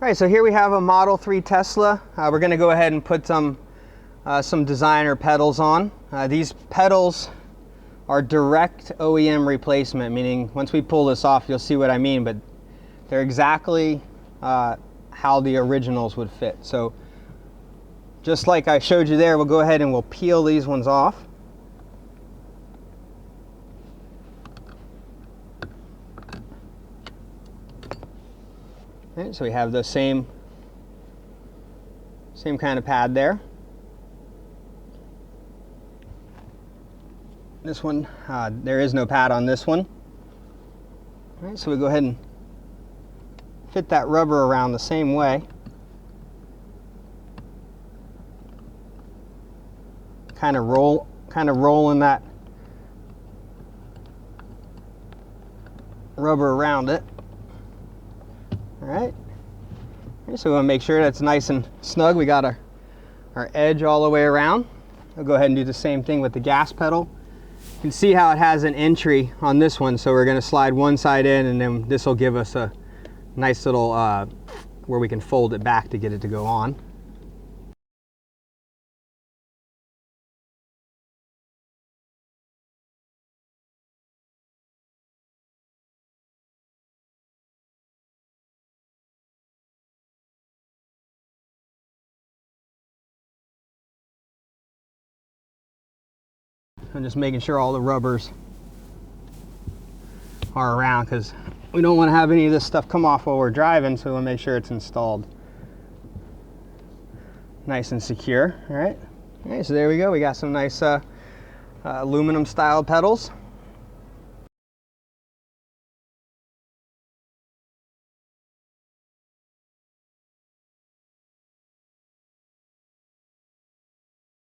All right, so here we have a Model 3 Tesla. We're going to go ahead and put some designer pedals on. These pedals are direct OEM replacement, meaning once we pull this off, you'll see what I mean, but they're exactly how the originals would fit. So just like I showed you there, we'll go ahead and we'll peel these ones off. Okay, so we have the same kind of pad there. This one, there is no pad on this one. All right, so we go ahead and fit that rubber around the same way. Kind of rolling that rubber around it. All right. So we want to make sure that's nice and snug. We got our edge all the way around. We'll go ahead and do the same thing with the gas pedal. You can see how it has an entry on this one, so we're going to slide one side in, and then this will give us a nice little where we can fold it back to get it to go on. I'm just making sure all the rubbers are around because we don't want to have any of this stuff come off while we're driving, so we'll make sure it's installed nice and secure. All right, so there we go. We got some nice aluminum style pedals.